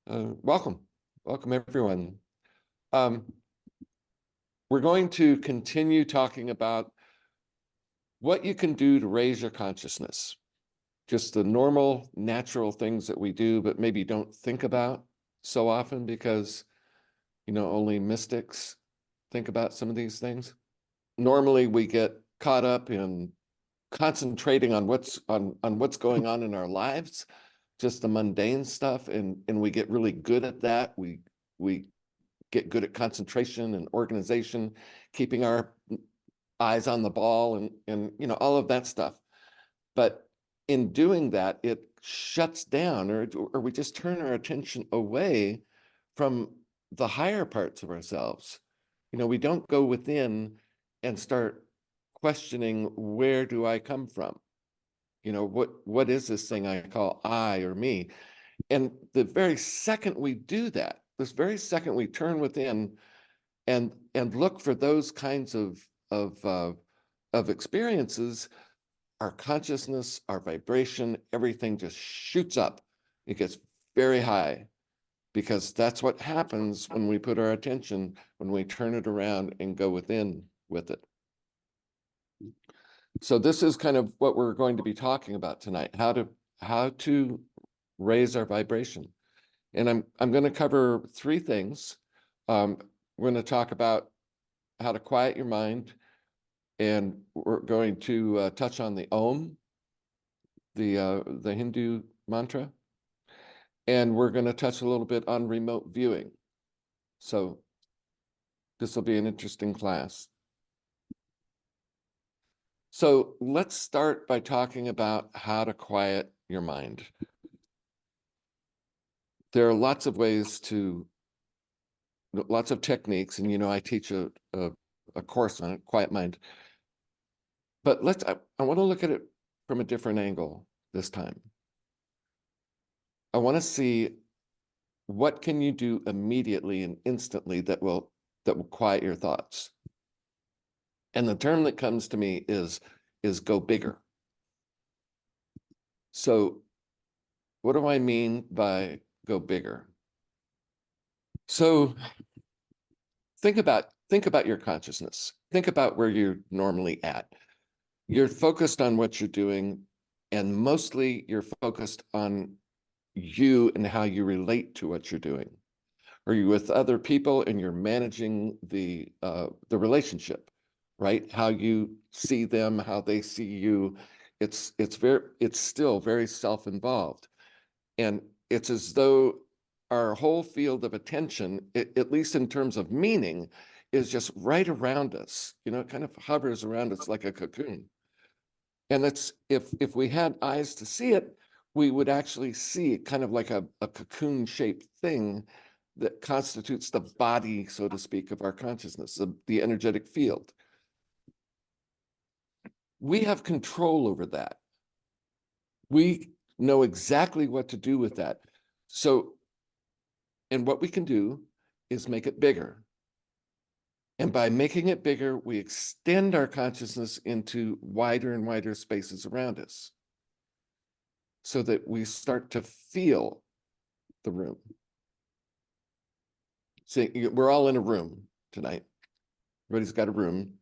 Welcome everyone. Um, we're going to continue talking about what you can do to raise your consciousness. Just the normal, natural things that we do, but maybe don't think about so often because, only mystics think about some of these things. Normally, we get caught up in concentrating on what's going on in our lives, just the mundane stuff, and we get really good at that. We get good at concentration and organization, keeping our eyes on the ball and all of that stuff. But in doing that, it shuts down, or we just turn our attention away from the higher parts of ourselves. We don't go within and start questioning, where do I come from? What is this thing I call I or me? And the very second we do that, this very second we turn within and look for those kinds of experiences, our consciousness, our vibration, everything just shoots up. It gets very high, because that's what happens when we put our attention, when we turn it around and go within with it. So this is kind of what we're going to be talking about tonight, how to raise our vibration. And I'm going to cover three things. We're going to talk about how to quiet your mind, and we're going to touch on the Om, the Hindu mantra, and we're going to touch a little bit on remote viewing. So this will be an interesting class. So let's start by talking about how to quiet your mind. There are lots of ways lots of techniques, and I teach a course on it, quiet mind. But I want to look at it from a different angle this time. I want to see, what can you do immediately and instantly that will quiet your thoughts? And the term that comes to me is go bigger. So what do I mean by go bigger? So think about your consciousness. Think about where you're normally at. You're focused on what you're doing, and mostly you're focused on you and how you relate to what you're doing. Are you with other people and you're managing the relationship, right? How you see them, how they see you. It's still very self-involved. And it's as though our whole field of attention, at least in terms of meaning, is just right around us. It kind of hovers around us like a cocoon. And that's, if we had eyes to see it, we would actually see it kind of like a cocoon-shaped thing that constitutes the body, so to speak, of our consciousness, the energetic field. We have control over that. We know exactly what to do with that. So, and what we can do is make it bigger. And by making it bigger, we extend our consciousness into wider and wider spaces around us, so that we start to feel the room. See, we're all in a room tonight. Everybody's got a room.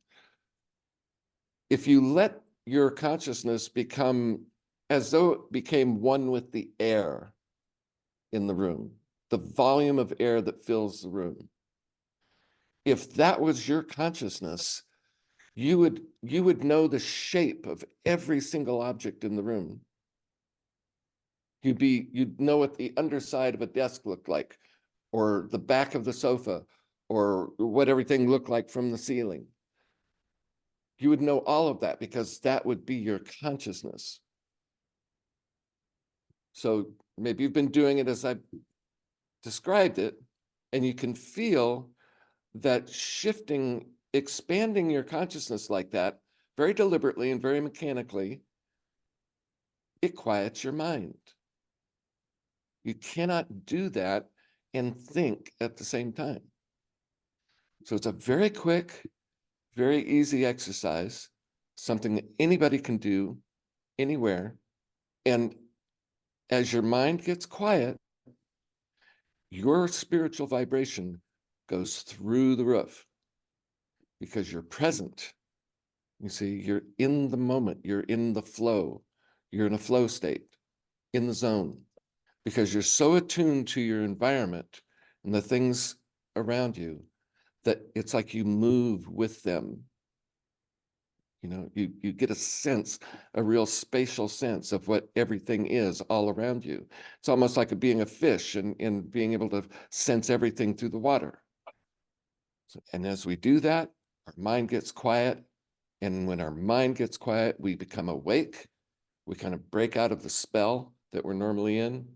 If you let your consciousness become as though it became one with the air in the room, the volume of air that fills the room, if that was your consciousness, you would know the shape of every single object in the room. You'd know what the underside of a desk looked like, or the back of the sofa, or what everything looked like from the ceiling. You would know all of that, because that would be your consciousness. So maybe you've been doing it as I've described it, and you can feel that shifting, expanding your consciousness like that, very deliberately and very mechanically, it quiets your mind. You cannot do that and think at the same time. So it's a very quick, very easy exercise, something that anybody can do anywhere. And as your mind gets quiet, your spiritual vibration goes through the roof because you're present. You see, you're in the moment, you're in the flow, you're in a flow state, in the zone, because you're so attuned to your environment and the things around you that it's like you move with them. You know, you get a sense, a real spatial sense of what everything is all around you. It's almost like being a fish and being able to sense everything through the water. And as we do that, our mind gets quiet. And when our mind gets quiet, we become awake. We kind of break out of the spell that we're normally in.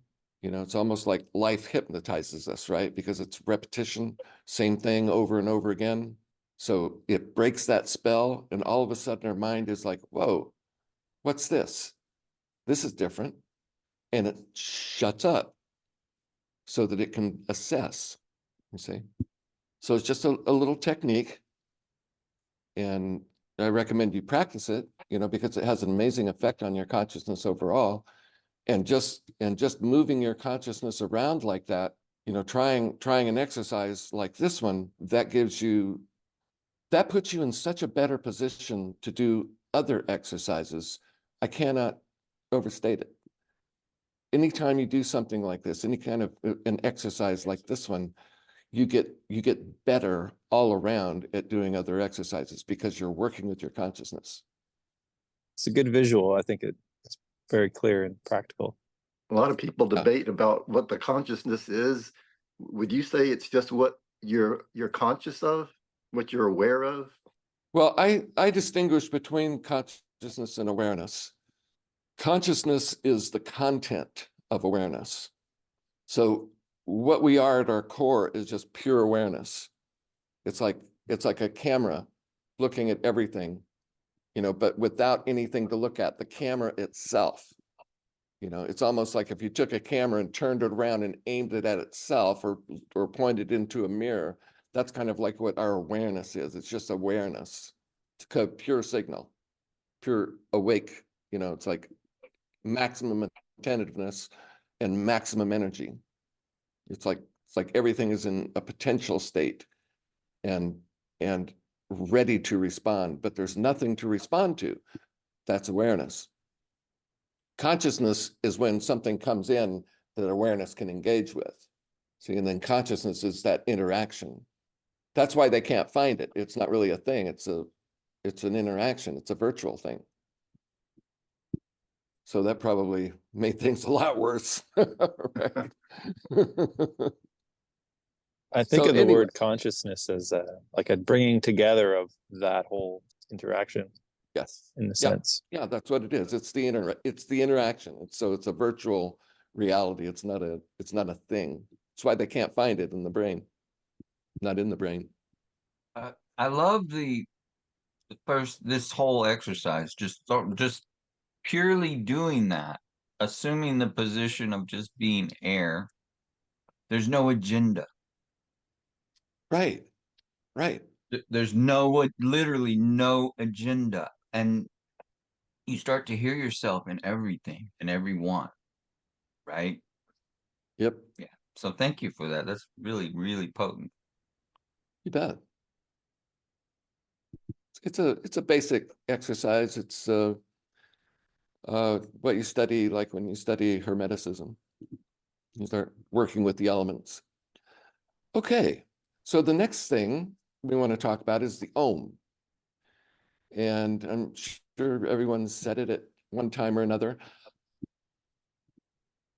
You know, it's almost like life hypnotizes us, right? Because it's repetition, same thing over and over again. So it breaks that spell, and all of a sudden our mind is like, whoa, what's this? This is different. And it shuts up so that it can assess, you see? So it's just a little technique. And I recommend you practice it, you know, because it has an amazing effect on your consciousness overall. And just moving your consciousness around like that, you know, trying an exercise like this one, that puts you in such a better position to do other exercises. I cannot overstate it. Anytime you do something like this, any kind of an exercise like this one, you get better all around at doing other exercises because you're working with your consciousness. It's a good visual. I think it's very clear and practical. A lot of people debate about what the consciousness is. Would you say it's just what you're conscious of, what you're aware of? Well, I distinguish between consciousness and awareness. Consciousness is the content of awareness. So what we are at our core is just pure awareness. It's like a camera looking at everything, you know, but without anything to look at, the camera itself. You know, it's almost like if you took a camera and turned it around and aimed it at itself or pointed into a mirror, that's kind of like what our awareness is. It's just awareness. It's a pure signal, pure awake. You know, it's like maximum attentiveness and maximum energy. It's like everything is in a potential state and ready to respond, but there's nothing to respond to. That's awareness. Consciousness is when something comes in that awareness can engage with. See, and then consciousness is that interaction. That's why they can't find it. It's not really a thing. It's an interaction. It's a virtual thing. So that probably made things a lot worse. Right? I think So of the anyway, word consciousness as like a bringing together of that whole interaction. yes. In the sense. Yeah, that's what it is. It's the interaction. It's a virtual reality. It's not a thing. That's why they can't find it in the brain. Not in the brain. I love this whole exercise, just purely doing that, assuming the position of just being air. There's no agenda. Right. There's literally no agenda. And you start to hear yourself in everything and everyone, right? Yep. Yeah. So thank you for that. That's really, really potent. You bet. It's a basic exercise. It's what you study, like when you study Hermeticism. You start working with the elements. Okay, so the next thing we want to talk about is the Om. And I'm sure everyone's said it at one time or another.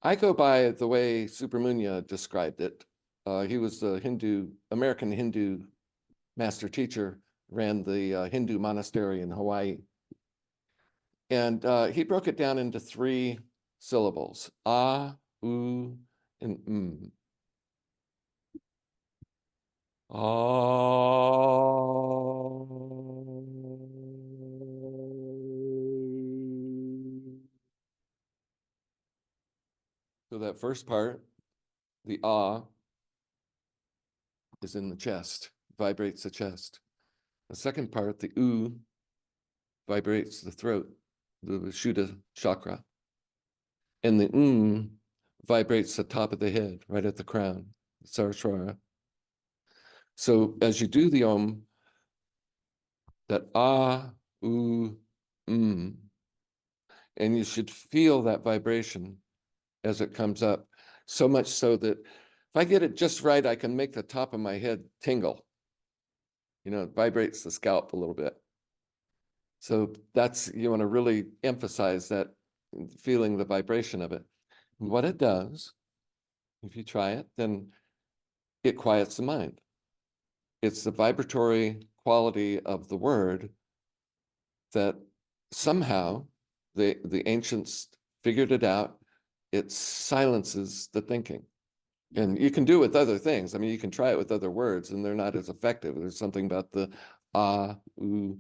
I go by the way Subramunya described it. He was the American Hindu master teacher, ran the Hindu monastery in Hawaii. And he broke it down into 3 syllables, ah, u, and mm. So that first part, the ah, is in the chest, vibrates the chest. The second part, the u, vibrates the throat, the Vishuddha chakra. And the vibrates the top of the head, right at the crown. Saraswara. So as you do the Om, that ah, oo, and you should feel that vibration as it comes up, so much so that if I get it just right, I can make the top of my head tingle. You know, it vibrates the scalp a little bit. So that's, you want to really emphasize that, feeling the vibration of it. And what it does, if you try it, then it quiets the mind. It's the vibratory quality of the word that somehow the ancients figured it out. It silences the thinking. And you can do it with other things. I mean, you can try it with other words and they're not as effective. There's something about the ah, oo,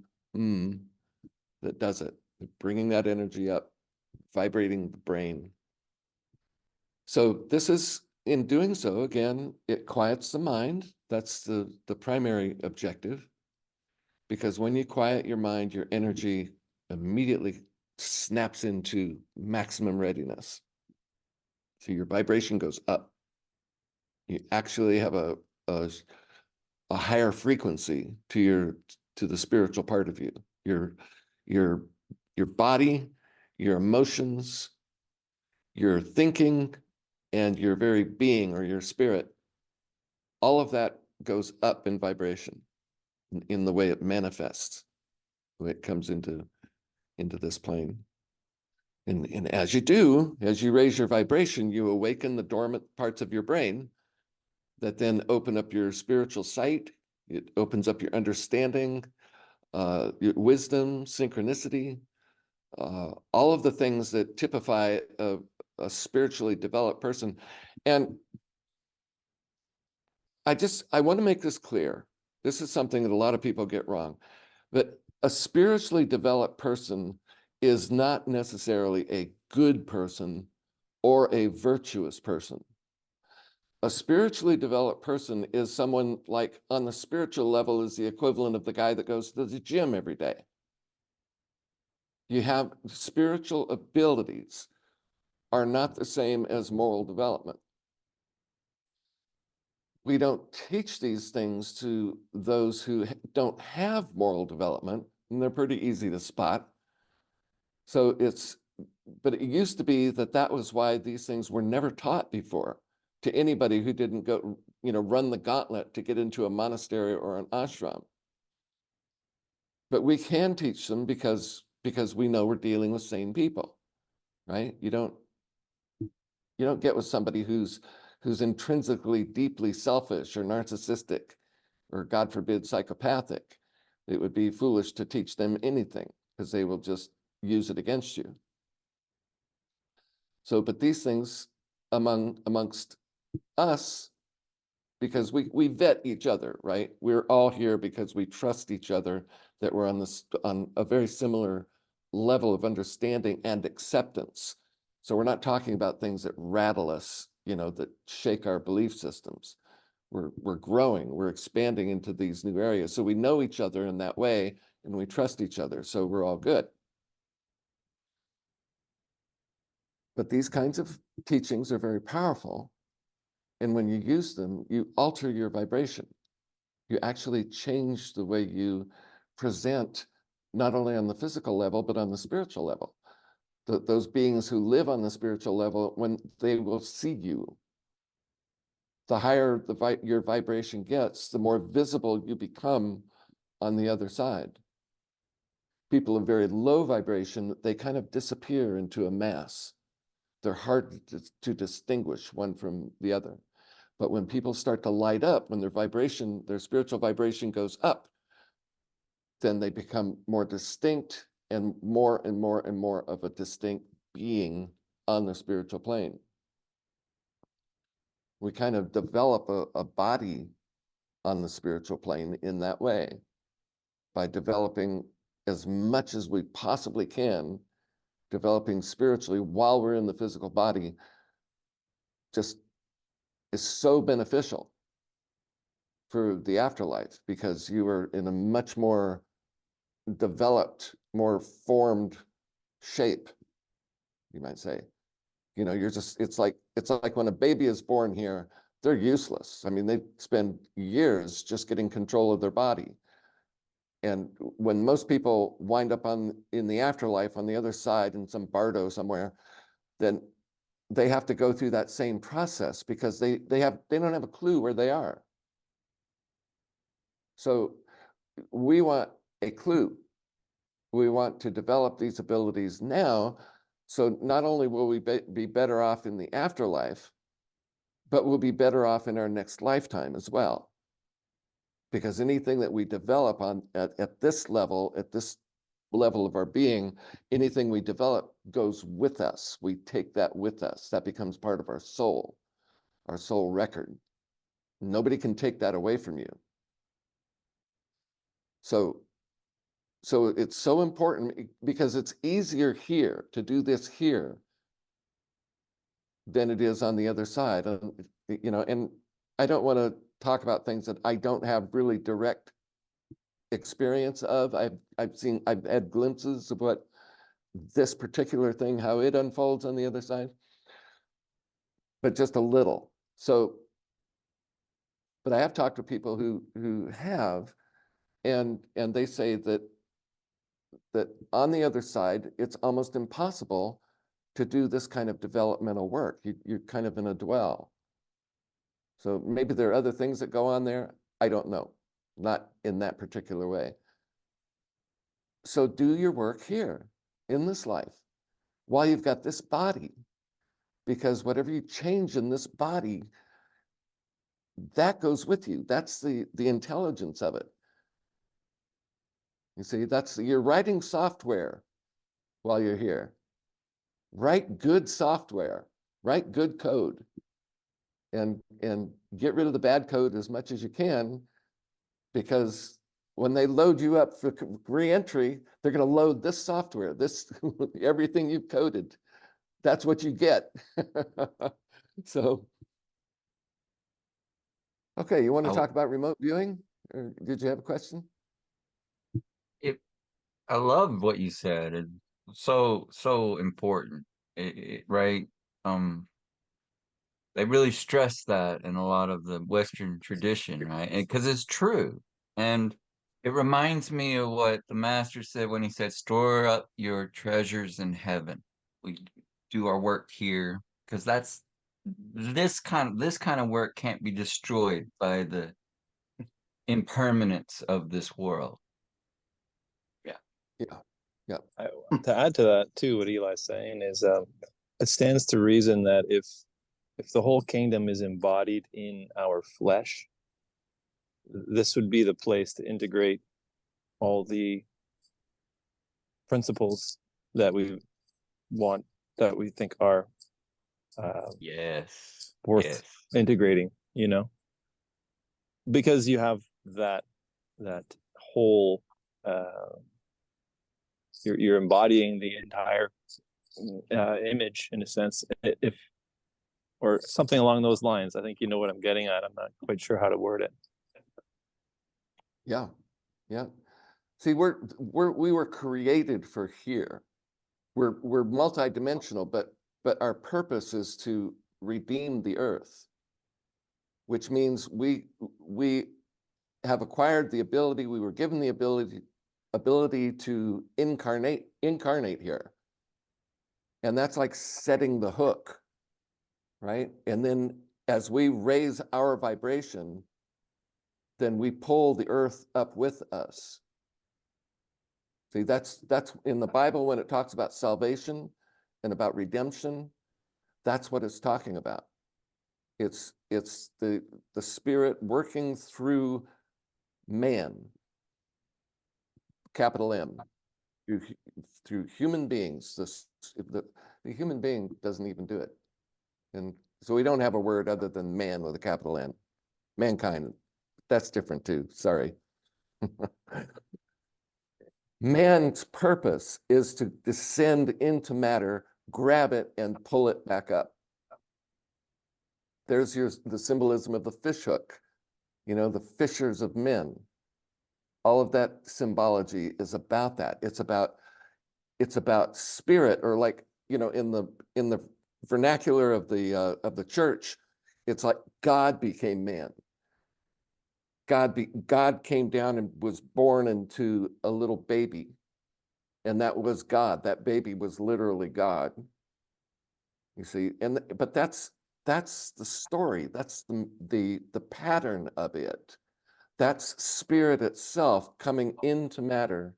that does it, bringing that energy up, vibrating the brain. So this is, in doing so, again, it quiets the mind. That's the primary objective. Because when you quiet your mind, your energy immediately snaps into maximum readiness. So your vibration goes up. You actually have a higher frequency to the spiritual part of you. Your body, your emotions, your thinking, and your very being or your spirit, all of that goes up in vibration in the way it manifests, the way it comes into this plane. And as you do, as you raise your vibration, you awaken the dormant parts of your brain that then open up your spiritual sight. It opens up your understanding, your wisdom, synchronicity, all of the things that typify a spiritually developed person. And I want to make this clear. This is something that a lot of people get wrong. But a spiritually developed person is not necessarily a good person or a virtuous person. A spiritually developed person is someone, like, on the spiritual level, is the equivalent of the guy that goes to the gym every day. You have spiritual abilities are not the same as moral development. We don't teach these things to those who don't have moral development, and they're pretty easy to spot. So but it used to be that was why these things were never taught before to anybody who didn't go, run the gauntlet to get into a monastery or an ashram. But we can teach them because we know we're dealing with sane people, right? You don't get with somebody who's intrinsically deeply selfish or narcissistic or, God forbid, psychopathic. It would be foolish to teach them anything because they will just use it against you. So, but these things amongst us, because we vet each other, right? We're all here because we trust each other, that we're on a very similar level of understanding and acceptance. So we're not talking about things that rattle us, that shake our belief systems. We're growing, we're expanding into these new areas. So we know each other in that way and we trust each other. So we're all good. But these kinds of teachings are very powerful. And when you use them, you alter your vibration. You actually change the way you present, not only on the physical level, but on the spiritual level. Those beings who live on the spiritual level, when they will see you, the higher your vibration gets, the more visible you become on the other side. People of very low vibration, they kind of disappear into a mass. They're hard to distinguish one from the other. But when people start to light up, when their spiritual vibration goes up, then they become more distinct and more and more and more of a distinct being on the spiritual plane. We kind of develop a body on the spiritual plane in that way, by developing as much as we possibly can, developing spiritually while we're in the physical body, just is so beneficial for the afterlife, because you are in a much more developed, more formed shape, you might say. It's like when a baby is born here, they're useless. I mean, they spend years just getting control of their body. And when most people wind up in the afterlife on the other side in some bardo somewhere, then they have to go through that same process because they don't have a clue where they are. So we want a clue. We want to develop these abilities now. So not only will we be better off in the afterlife, but we'll be better off in our next lifetime as well. Because anything that we develop at this level of our being, anything we develop goes with us. We take that with us. That becomes part of our soul record. Nobody can take that away from you. So it's so important because it's easier here to do this here than it is on the other side. You know, and I don't want to talk about things that I don't have really direct experience of. I've had glimpses of what this particular thing, how it unfolds on the other side, but just a little. So, but I have talked to people who have, and they say that on the other side, it's almost impossible to do this kind of developmental work. You're kind of in a dwell. So maybe there are other things that go on there. I don't know, not in that particular way. So do your work here in this life while you've got this body, because whatever you change in this body, that goes with you. That's the intelligence of it. You see, you're writing software while you're here. Write good software, write good code, and get rid of the bad code as much as you can, because when they load you up for re-entry, they're going to load this software, this everything you've coded. That's what you get. So, okay, you want to talk about remote viewing, or did you have a question? I love what you said. It's so important, right? They really stress that in a lot of the Western tradition, right? And because it's true. And it reminds me of what the master said when he said, store up your treasures in heaven. We do our work here because this kind of work can't be destroyed by the impermanence of this world. Yeah. To add to that too, what Eli's saying is, it stands to reason that if the whole kingdom is embodied in our flesh, this would be the place to integrate all the principles that we want, that we think are Yes. worth integrating, you know, because you have that whole you're embodying the entire image in a sense, if or something along those lines. I think you know what I'm getting at. I'm not quite sure how to word it. Yeah. See, we were created for here. We're multidimensional, but our purpose is to redeem the earth, which means we have acquired the ability, we were given the ability to incarnate here. And that's like setting the hook, right? And then as we raise our vibration, then we pull the earth up with us. See, that's in the Bible when it talks about salvation and about redemption, that's what it's talking about. It's the spirit working through man, capital M, through human beings. The human being doesn't even do it. And so we don't have a word other than man with a capital N. Mankind, that's different too, sorry. Man's purpose is to descend into matter, grab it, and pull it back up. There's the symbolism of the fish hook, you know, the fishers of men. All of that symbology is about that. It's about spirit, or like, you know, in the vernacular of the church, It's like God became man. God came down and was born into a little baby. And that was God. That baby was literally God. You see, but that's the story. That's the pattern of it. That's spirit itself coming into matter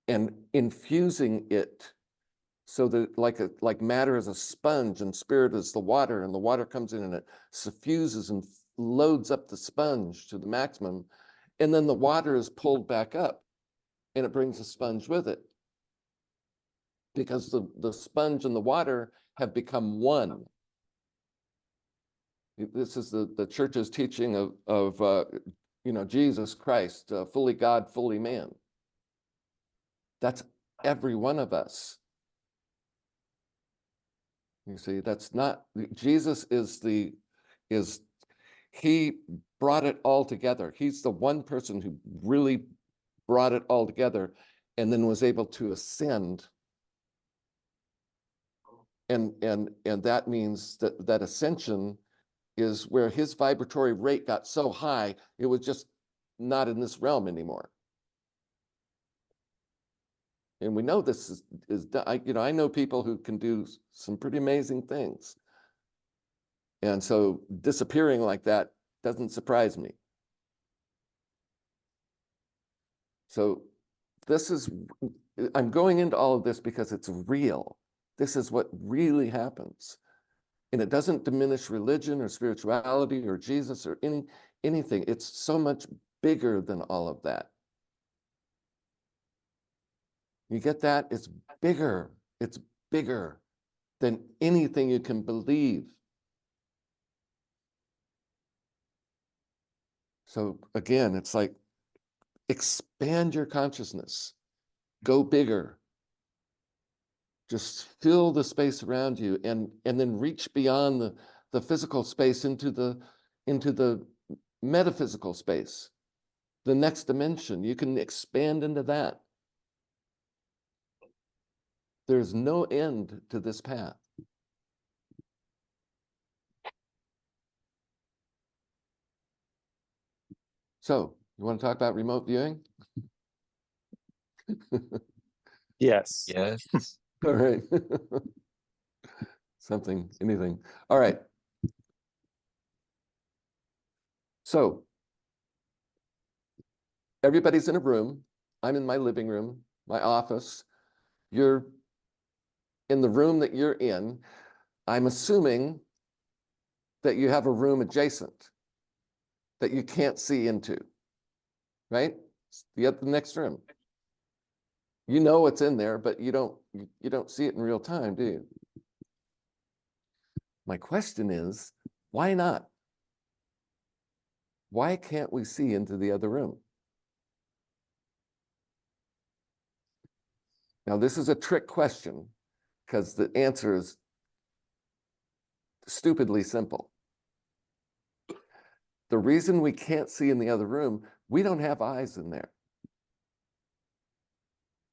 and infusing it so that like matter is a sponge and spirit is the water, and the water comes in and it suffuses and loads up the sponge to the maximum, and then the water is pulled back up and it brings the sponge with it, because the sponge and the water have become one. This is the church's teaching of Jesus Christ, fully God, fully man. That's every one of us. You see, that's not, Jesus he brought it all together. He's the one person who really brought it all together and then was able to ascend. And that means that ascension is where his vibratory rate got so high, it was just not in this realm anymore. And we know this is I know people who can do some pretty amazing things. And so disappearing like that doesn't surprise me. So I'm going into all of this because it's real. This is what really happens. And it doesn't diminish religion or spirituality or Jesus or anything. It's so much bigger than all of that. You get that? It's bigger. It's bigger than anything you can believe. So again, it's like, expand your consciousness, go bigger. Just fill the space around you, and then reach beyond the physical space into the metaphysical space, the next dimension. You can expand into that. There's no end to this path. So, you want to talk about remote viewing? Yes. Yes. All right. Anything. All right. So, everybody's in a room. I'm in my living room, my office. You're in the room that you're in. I'm assuming that you have a room adjacent that you can't see into, right? The next room. You know what's in there, but you don't see it in real time, do you? My question is, why not? Why can't we see into the other room? Now, this is a trick question because the answer is stupidly simple. The reason we can't see in the other room, we don't have eyes in there.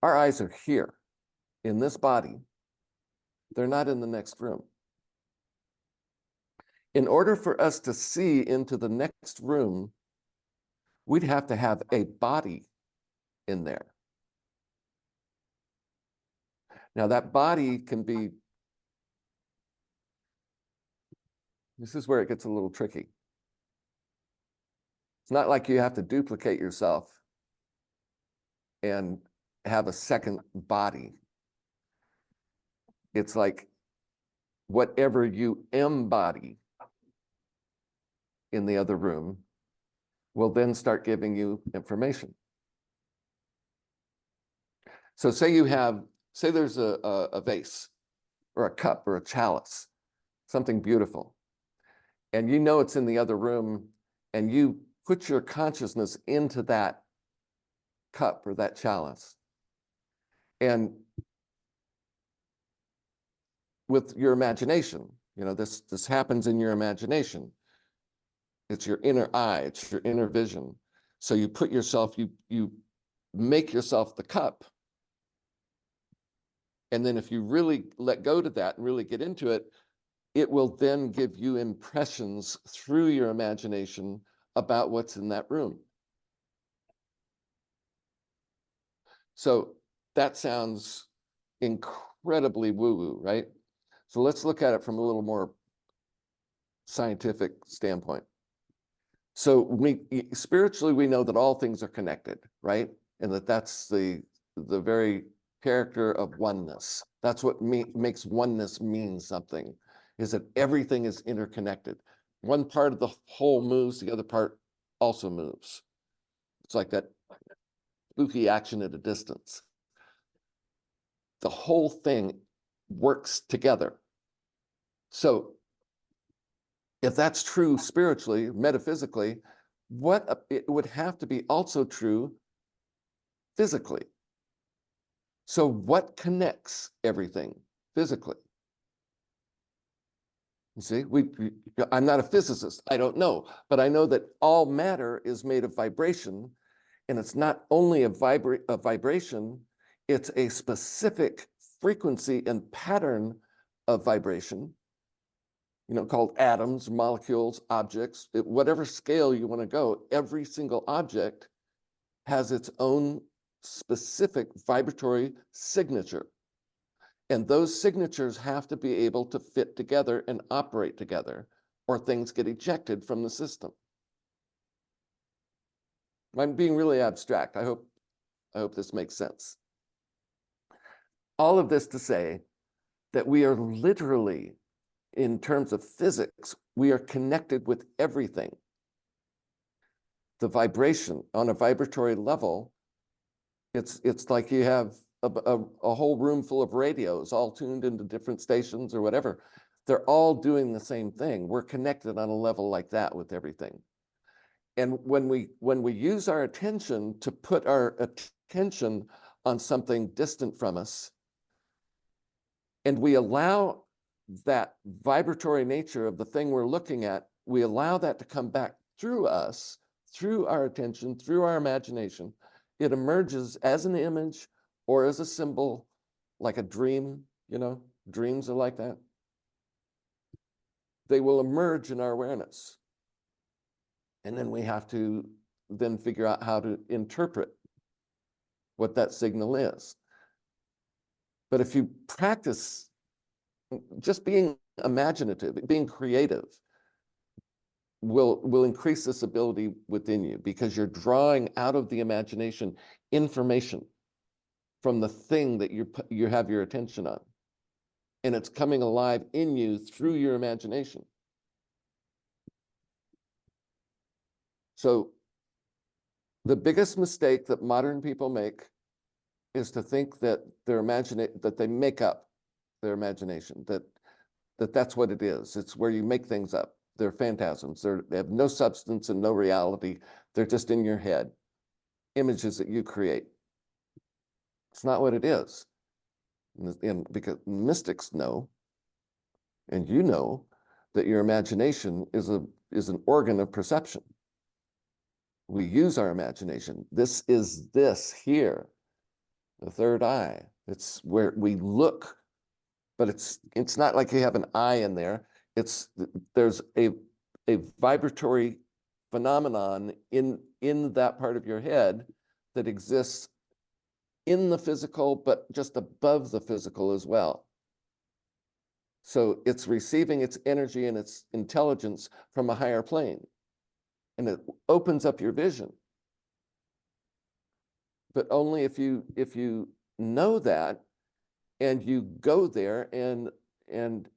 Our eyes are here in this body. They're not in the next room. In order for us to see into the next room, we'd have to have a body in there. Now that body can be, this is where it gets a little tricky. It's not like you have to duplicate yourself and have a second body. It's like whatever you embody in the other room will then start giving you information. So say there's a vase or a cup or a chalice, something beautiful, and you know it's in the other room, and you put your consciousness into that cup or that chalice. And with your imagination, this happens in your imagination. It's your inner eye, it's your inner vision. So you put yourself, you make yourself the cup. And then if you really let go to that and really get into it, it will then give you impressions through your imagination about what's in that room. So that sounds incredibly woo-woo, right? So let's look at it from a little more scientific standpoint. So spiritually, we know that all things are connected, right? And that's the very character of oneness. That's what makes oneness mean something, is that everything is interconnected. One part of the whole moves, the other part also moves. It's like that spooky action at a distance. The whole thing works together. So if that's true spiritually, metaphysically, it would have to be also true physically. So what connects everything physically? You see, I'm not a physicist, I don't know, but I know that all matter is made of vibration, and it's not only a vibration, it's a specific frequency and pattern of vibration, called atoms, molecules, objects, whatever scale you want to go. Every single object has its own specific vibratory signature. And those signatures have to be able to fit together and operate together, or things get ejected from the system. I'm being really abstract. I hope this makes sense. All of this to say that we are literally, in terms of physics, we are connected with everything. The vibration on a vibratory level, it's like you have a whole room full of radios all tuned into different stations or whatever. They're all doing the same thing. We're connected on a level like that with everything. And when we use our attention to put our attention on something distant from us, and we allow that vibratory nature of the thing we're looking at, we allow that to come back through us, through our attention, through our imagination. It emerges as an image or as a symbol, like a dream, dreams are like that. They will emerge in our awareness. And then we have to then figure out how to interpret what that signal is. But if you practice just being imaginative, being creative, will increase this ability within you, because you're drawing out of the imagination information from the thing that you have your attention on, and it's coming alive in you through your imagination. So the biggest mistake that modern people make is to think that that they make up their imagination, that's what it is. It's where you make things up. They're phantasms. They have no substance and no reality. They're just in your head, images that you create. It's not what it is. And because mystics know, and you know, that your imagination is an organ of perception. We use our imagination. This is this here, the third eye. It's where we look, but it's not like you have an eye in there. There's a vibratory phenomenon in that part of your head that exists in the physical, but just above the physical as well. So it's receiving its energy and its intelligence from a higher plane, and it opens up your vision. But only if you know that, and you go there and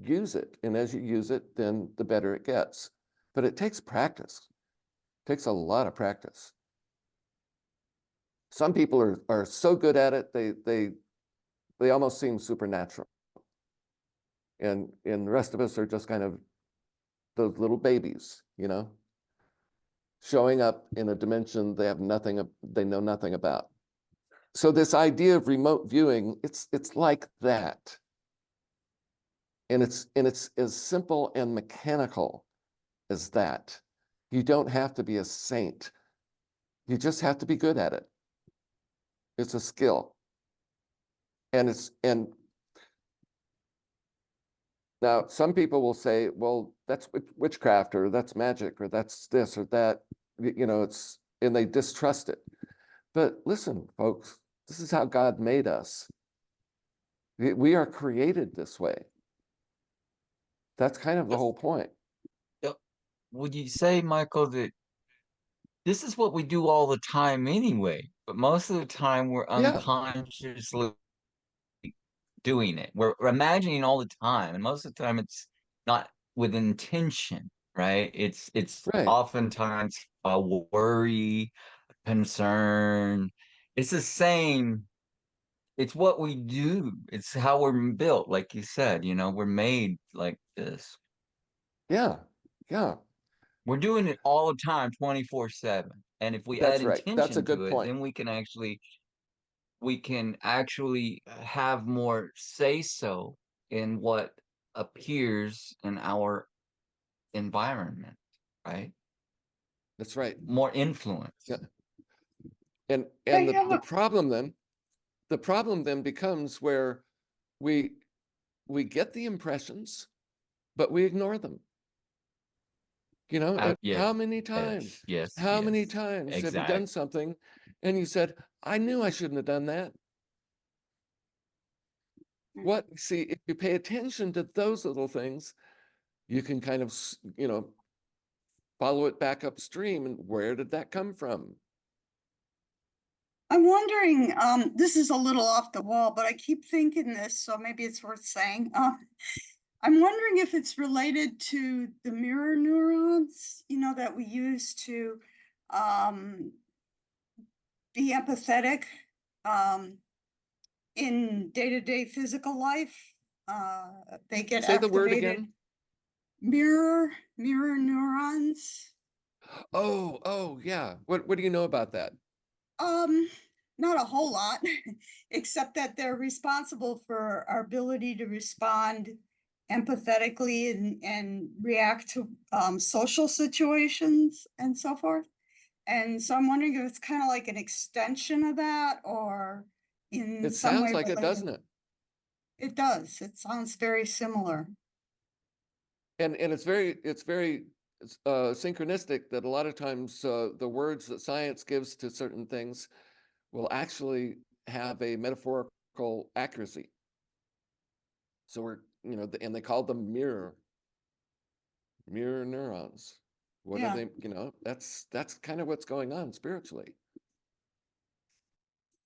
use it. And as you use it, then the better it gets. But it takes practice. It takes a lot of practice. Some people are so good at it, they almost seem supernatural. And the rest of us are just kind of those little babies, showing up in a dimension they know nothing about. So this idea of remote viewing, it's like that. And it's as simple and mechanical as that. You don't have to be a saint. You just have to be good at it. It's a skill. And Now, some people will say, well, that's witchcraft, or that's magic, or that's this or that, and they distrust it. But listen, folks, this is how God made us. We are created this way. That's kind of the whole point. Would you say, Michael, that this is what we do all the time anyway, but most of the time we're Yeah, unconsciously doing it. We're imagining all the time, and most of the time it's not with intention, right? It's right. oftentimes a worry, concern. It's the same. It's what we do. It's how we're built, like you said, we're made like this. Yeah, yeah, We're doing it all the time, 24/7. And if we add that's right. That's a intention good to it, point. then we can actually have more say so in what appears in our environment, right? That's right. More influence. Yeah. And I the, have the a- problem then becomes where we get the impressions, but we ignore them. And Yeah, how many times? yes, How many yes, times have you exactly. done something and you said, I knew I shouldn't have done that? See, if you pay attention to those little things, you can kind of, follow it back upstream. And where did that come from? I'm wondering, this is a little off the wall, but I keep thinking this, so maybe it's worth saying. I'm wondering if it's related to the mirror neurons, that we use to be empathetic in day-to-day physical life. They get Say the word activated. again. Mirror neurons. Oh, yeah. What do you know about that? Not a whole lot, except that they're responsible for our ability to respond empathetically and react to social situations and so forth. And so I'm wondering if it's kind of like an extension of that, or in It some sounds way like it, doesn't related. it? It does. It sounds very similar. And it's very synchronistic that a lot of times the words that science gives to certain things will actually have a metaphorical accuracy. So and they call them mirror neurons. What Yeah. are they? That's kind of what's going on spiritually.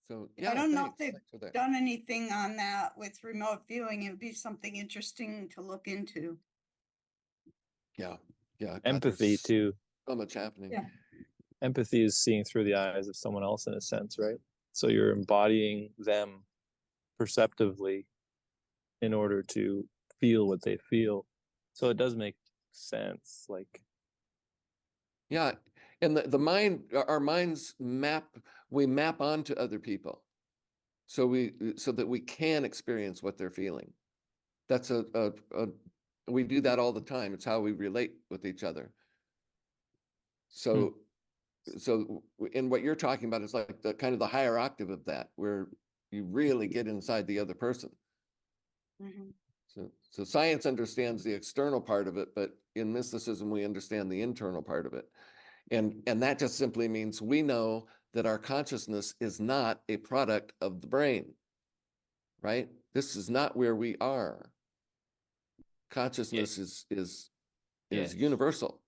So yeah, I don't know if thanks. they've Thanks for that. done anything on that with remote viewing. It would be something interesting to look into. Yeah, God, Empathy there's too. so much happening. Yeah. Empathy is seeing through the eyes of someone else in a sense, right? So you're embodying them perceptively in order to feel what they feel. So it does make sense. Like, Yeah, and the mind, our minds we map onto other people, so that we can experience what they're feeling. That's we do that all the time. It's how we relate with each other. So, and what you're talking about is like the kind of the higher octave of that, where you really get inside the other person. Mhm. So science understands the external part of it, but in mysticism, we understand the internal part of it. And that just simply means we know that our consciousness is not a product of the brain, right? This is not where we are. Consciousness is Yes. universal.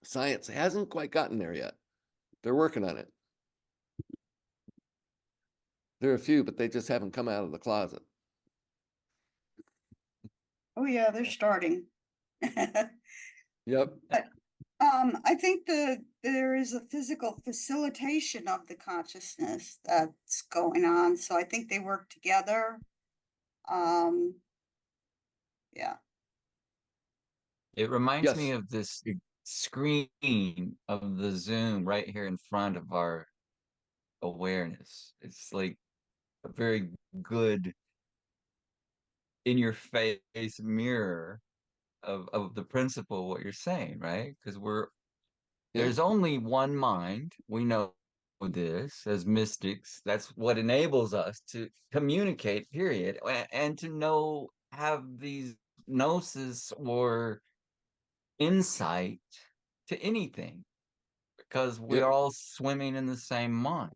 Science hasn't quite gotten there yet. They're working on it. There are a few, but they just haven't come out of the closet. Oh yeah, they're starting. Yep. I think there is a physical facilitation of the consciousness that's going on, so I think they work together. Yeah. It reminds me Yes. of this screen of the Zoom right here in front of our awareness. It's like a very good in your face mirror of the principle what you're saying, right? Because there's only one mind. We know this as mystics. That's what enables us to communicate, period, and to know have these gnosis or insight to anything because we're Yep. all swimming in the same mind.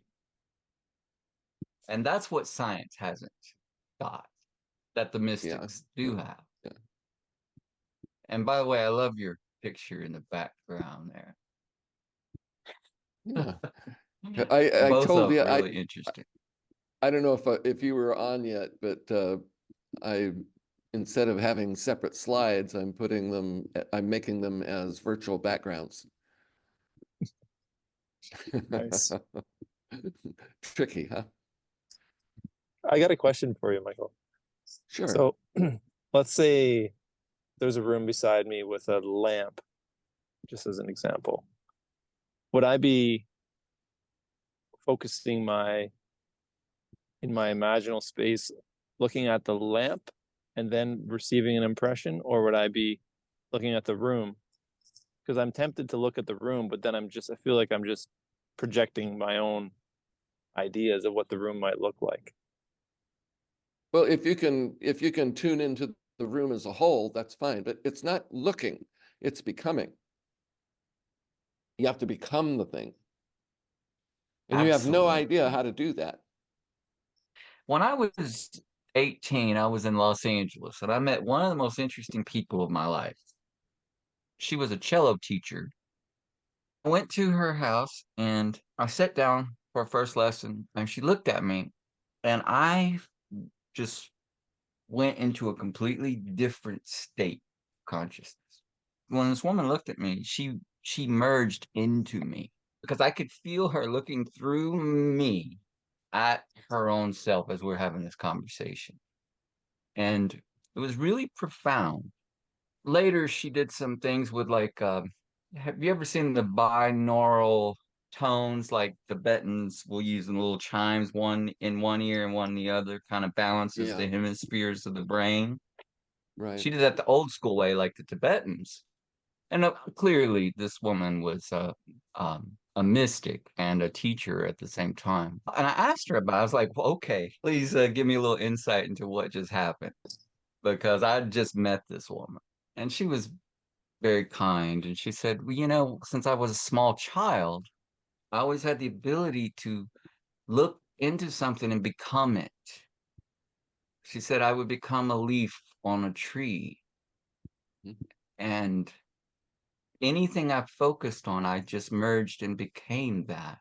And that's what science hasn't got, that the mystics do have. Yeah. And by the way, I love your picture in the background there. Yeah. I Both told of you, really interesting. I don't know if you were on yet, but I, instead of having separate slides, I'm making them as virtual backgrounds. Nice. Tricky, huh? I got a question for you, Michael. Sure. So let's say there's a room beside me with a lamp, just as an example. Would I be focusing in my imaginal space, looking at the lamp and then receiving an impression, or would I be looking at the room? Because I'm tempted to look at the room, but then I feel like I'm just projecting my own ideas of what the room might look like. Well, if you can tune into the room as a whole, that's fine, but it's not looking, it's becoming. You have to become the thing. And you have no idea how to do that. When I was 18, I was in Los Angeles and I met one of the most interesting people of my life. She was a cello teacher. I went to her house and I sat down for our first lesson and she looked at me and I just went into a completely different state of consciousness. When this woman looked at me, she merged into me because I could feel her looking through me at her own self as we're having this conversation. And it was really profound. Later, she did some things with like, have you ever seen the binaural tones? Like Tibetans will use the little chimes, one in one ear and one in the other, kind of balances the Yeah, hemispheres of the brain. right. She did that the old school way, like the Tibetans. And clearly, this woman was a mystic and a teacher at the same time. And I asked her about it. I was like, well, okay, please give me a little insight into what just happened because I just met this woman. And she was very kind. And she said, well, you know, since I was a small child, I always had the ability to look into something and become it. She said I would become a leaf on a tree. Mhm. And anything I focused on, I just merged and became that.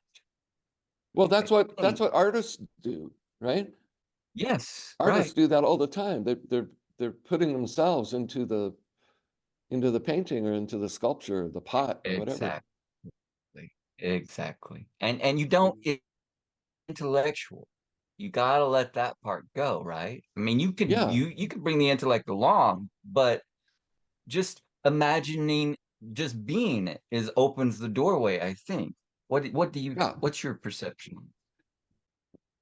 Well, that's what Hmm. artists do, right? Yes, Artists right. do that all the time. They're putting themselves into the painting or into the sculpture, the pot or whatever. Exactly. Exactly. And you don't get intellectual. You gotta let that part go, right? I mean, Yeah, you can bring the intellect along, but just imagining just being it is opens the doorway, I think. What do you yeah. what's your perception?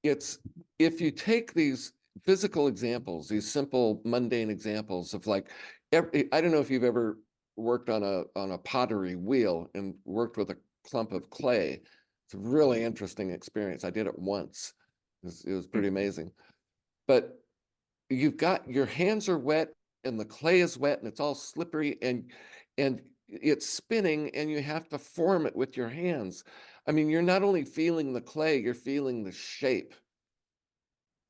It's if you take these physical examples, these simple mundane examples of like I don't know if you've ever worked on a pottery wheel and worked with a clump of clay. It's a really interesting experience. I did it once. It was pretty amazing. But you've got your hands are wet and the clay is wet and it's all slippery and it's spinning and you have to form it with your hands. I mean, you're not only feeling the clay, you're feeling the shape,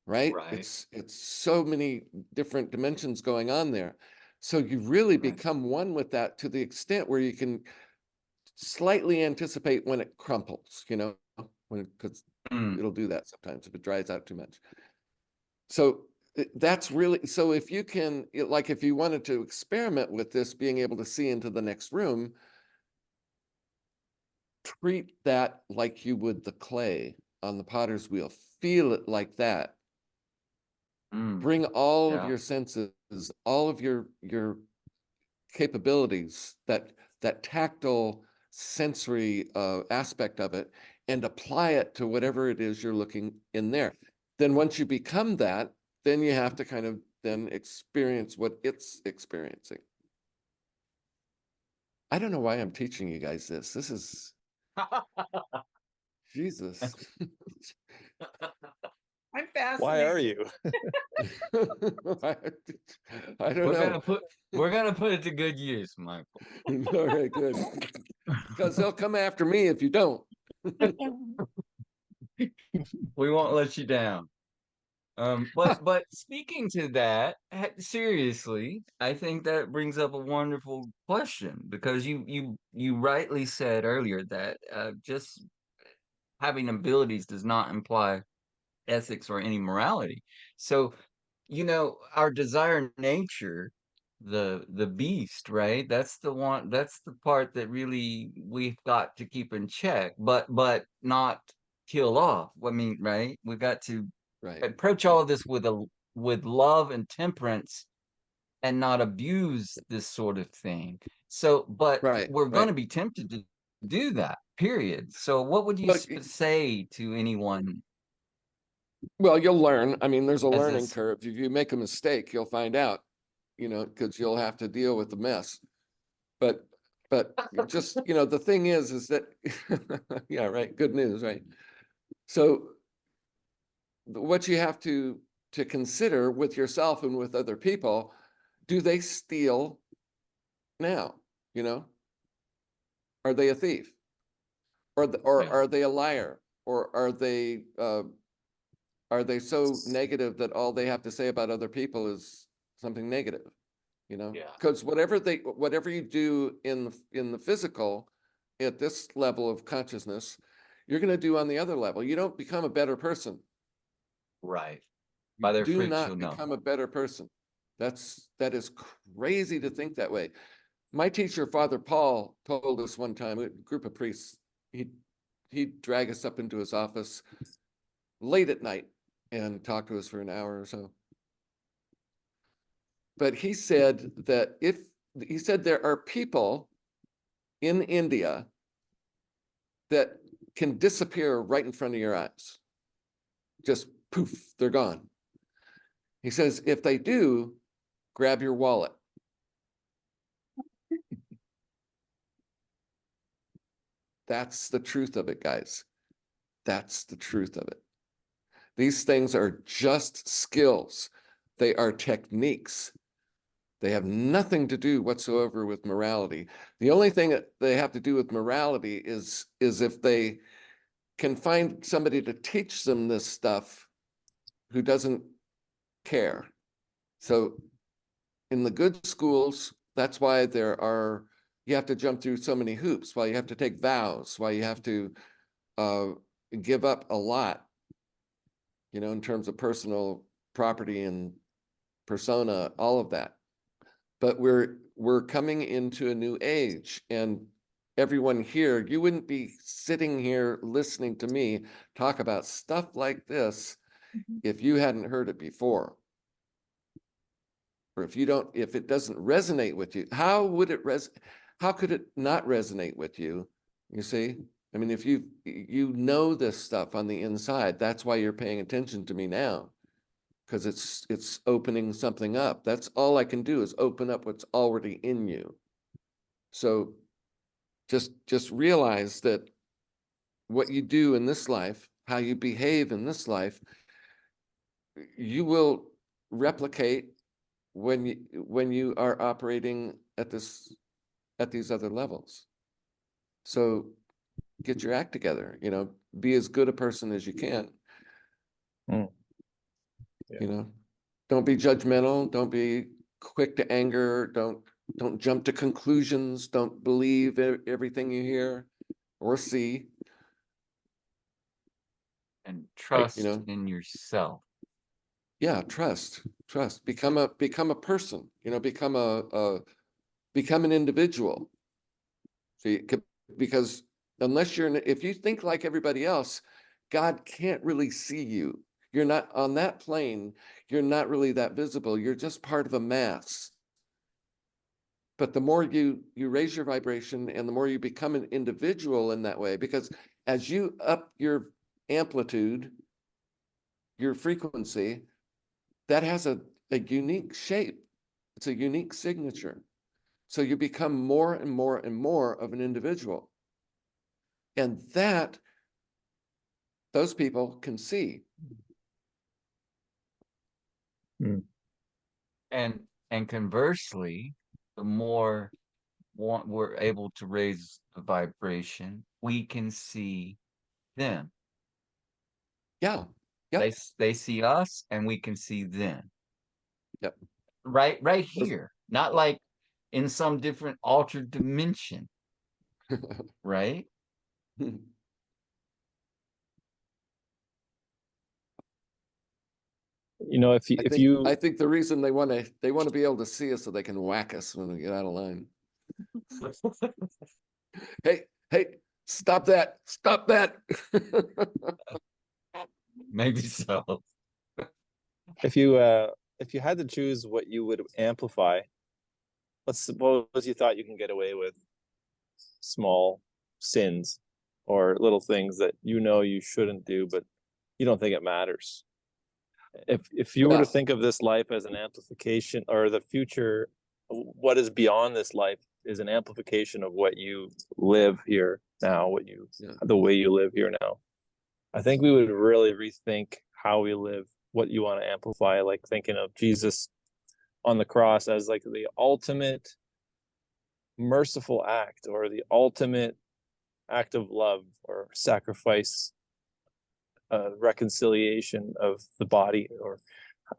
right? Right, It's so many different dimensions going on there. So you really right. become one with that to the extent where you can slightly anticipate when it crumples, because Mm, it'll do that sometimes if it dries out too much. So that's really, so if you can, like if you wanted to experiment with this, being able to see into the next room, treat that like you would the clay on the potter's wheel. Feel it like that. mm, Bring all of yeah. your senses, all of your capabilities, that tactile sensory aspect of it, and apply it to whatever it is you're looking in there. Then once you become that, then you have to kind of then experience what it's experiencing. I don't know why I'm teaching you guys this. This is Jesus. I'm Why are you? I don't know. We're gonna put it to good use, Michael. All right, good. Because they'll come after me if you don't. We won't let you down. But speaking to that, seriously, I think that brings up a wonderful question, because you rightly said earlier that just having abilities does not imply ethics or any morality. So, our desire nature, the beast, right? That's the one, that's the part that really we've got to keep in check, but not kill off. I mean, right? We've got to Right. approach all of this with love and temperance, and not abuse this sort of thing. So, but Right. we're going to Right. be tempted to do that, period. So what would you Look, say to anyone well, you'll learn. I mean, there's a as learning this? curve. If you make a mistake, you'll find out, because you'll have to deal with the mess. But just, the thing is that, yeah, right. Good news, right? So what you have to consider with yourself and with other people, do they steal now? Are they a thief? Or Yeah. are they a liar? Or are they so negative that all they have to say about other people is something negative? Yeah. Because whatever you do in the physical at this level of consciousness, you're going to do on the other level. You don't become a better person. Right. By their Do fruits you'll not know. become a better person. That is crazy to think that way. My teacher, Father Paul, told us one time, a group of priests, he'd drag us up into his office late at night and talk to us for an hour or so. But he said that there are people in India that can disappear right in front of your eyes. Just poof, they're gone. He says, if they do, grab your wallet. That's the truth of it, guys. That's the truth of it. These things are just skills. They are techniques. They have nothing to do whatsoever with morality. The only thing that they have to do with morality is if they can find somebody to teach them this stuff who doesn't care. So in the good schools, that's why you have to jump through so many hoops, why you have to take vows, why you have to give up a lot, in terms of personal property and persona, all of that. But we're coming into a new age, and everyone here, you wouldn't be sitting here listening to me talk about stuff like this if you hadn't heard it before. Or if it doesn't resonate with you, how could it not resonate with you? You see? I mean, if you know this stuff on the inside, that's why you're paying attention to me now, because it's opening something up. That's all I can do, is open up what's already in you. So just realize that what you do in this life, how you behave in this life, you will replicate when you are operating at these other levels. So get your act together, be as good a person as you can. Yeah. Don't be judgmental, don't be quick to anger, don't jump to conclusions, don't believe everything you hear or see. And trust You know? in yourself. Yeah, trust, become a person, become an individual. See, because if you think like everybody else, God can't really see you. You're not on that plane. You're not really that visible. You're just part of a mass. But the more you raise your vibration, and the more you become an individual in that way, because as you up your amplitude, your frequency, that has a unique shape. It's a unique signature. So you become more and more and more of an individual. And those people can see. Hmm. And conversely, the more we're able to raise the vibration, we can see them. Yeah. Yep. They see us and we can see them. Yep. Right here. Not like in some different altered dimension, right? You know, I think the reason they want to be able to see us so they can whack us when we get out of line. Hey, stop that. Stop that. Maybe so. if you had to choose what you would amplify, let's suppose you thought you can get away with small sins or little things that you know you shouldn't do, but you don't think it matters. If you were to think of this life as an amplification, or the future, what is beyond this life is an amplification of what you live here now, the way you live here now. I think we would really rethink how we live, what you want to amplify, like thinking of Jesus on the cross as like the ultimate merciful act, or the ultimate act of love or sacrifice, reconciliation of the body, or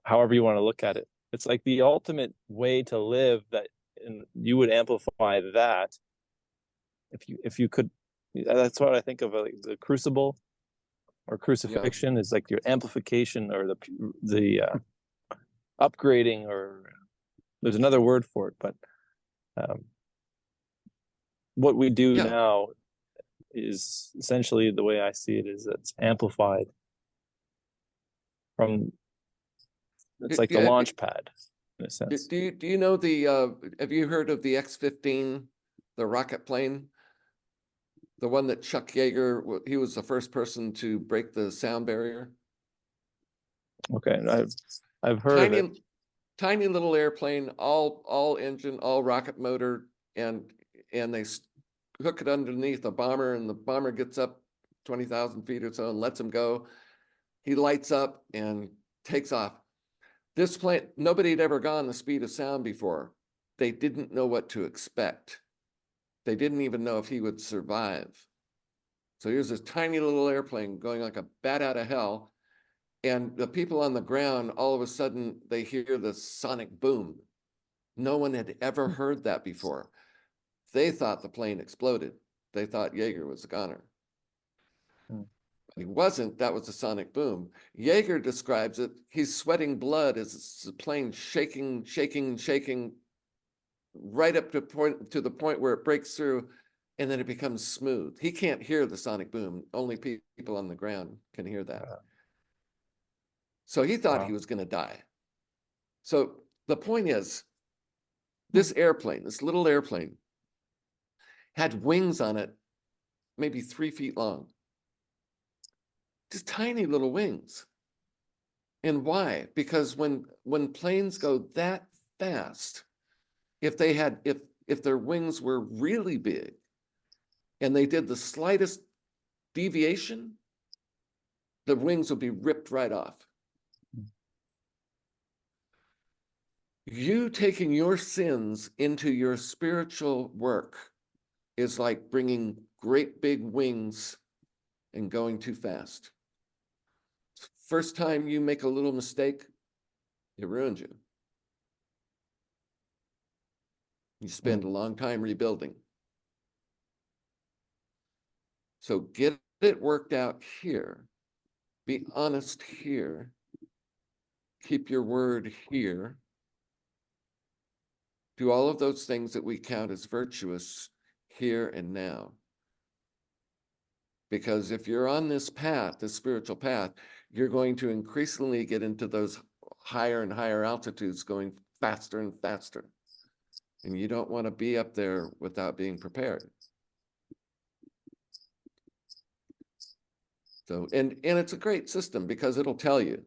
however you want to look at it. It's like the ultimate way to live, that, and you would amplify that if you could. That's what I think of, like the crucible or crucifixion is like your amplification, or the upgrading, or there's another word for it, but what we do now is essentially, the way I see it, is it's amplified from, it's like the launch pad in a sense. Do you know have you heard of the X-15, the rocket plane? The one that Chuck Yeager, he was the first person to break the sound barrier. Okay, I've heard of it. Tiny little airplane, all engine, all rocket motor, and they hook it underneath a bomber, and the bomber gets up 20,000 feet or so and lets him go. He lights up and takes off. This plane, nobody had ever gone the speed of sound before. They didn't know what to expect. They didn't even know if he would survive. So here's this tiny little airplane going like a bat out of hell. And the people on the ground, all of a sudden, they hear the sonic boom. No one had ever heard that before. They thought the plane exploded. They thought Yeager was a goner. He wasn't. That was a sonic boom. Yeager describes it. He's sweating blood as the plane shaking, right up to the point where it breaks through, and then it becomes smooth. He can't hear the sonic boom. Only people on the ground can hear that. So he thought he was going to die. So the point is, this airplane, this little airplane, had wings on it, maybe 3 feet long. Just tiny little wings. And why? Because when planes go that fast, if their wings were really big and they did the slightest deviation, the wings would be ripped right off. You taking your sins into your spiritual work is like bringing great big wings and going too fast. First time you make a little mistake, it ruins you. You spend a long time rebuilding. So get it worked out here. Be honest here. Keep your word here. Do all of those things that we count as virtuous here and now. Because if you're on this path, this spiritual path, you're going to increasingly get into those higher and higher altitudes, going faster and faster. And you don't want to be up there without being prepared. So, and it's a great system because it'll tell you.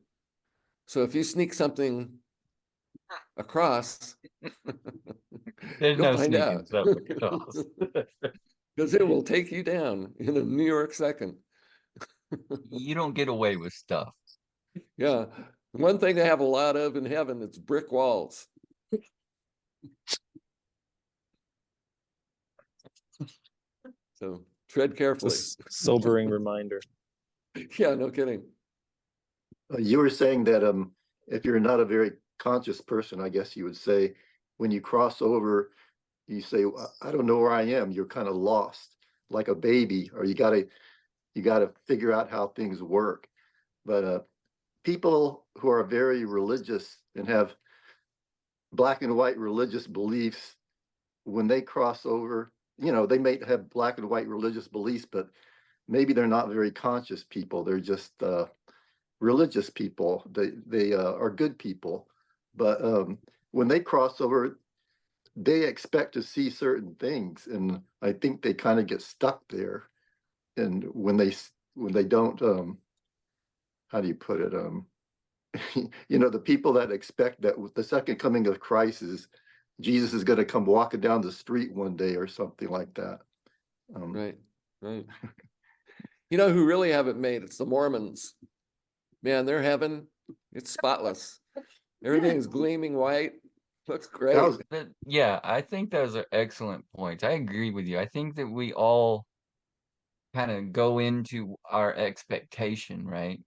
So if you sneak something across, There's you'll no find sneaking out. stuff across. Because it will take you down in a New York second. You don't get away with stuff. Yeah. One thing they have a lot of in heaven, it's brick walls. So tread carefully. Sobering reminder. Yeah, no kidding. You were saying that if you're not a very conscious person, I guess you would say, when you cross over, you say, I don't know where I am. You're kind of lost, like a baby, or you gotta figure out how things work. But people who are very religious and have black and white religious beliefs, when they cross over, they may have black and white religious beliefs, but maybe they're not very conscious people. They're just religious people. They are good people, but when they cross over, they expect to see certain things, and I think they kind of get stuck there. And when they don't, how do you put it? The people that expect that with the second coming of Christ is Jesus is going to come walking down the street one day or something like that. Right. You know who really have it made? It's the Mormons. Man, their heaven, it's spotless. Everything's gleaming white. Looks great. Yeah, I think those are excellent points. I agree with you. I think that we all kind of go into our expectation, right?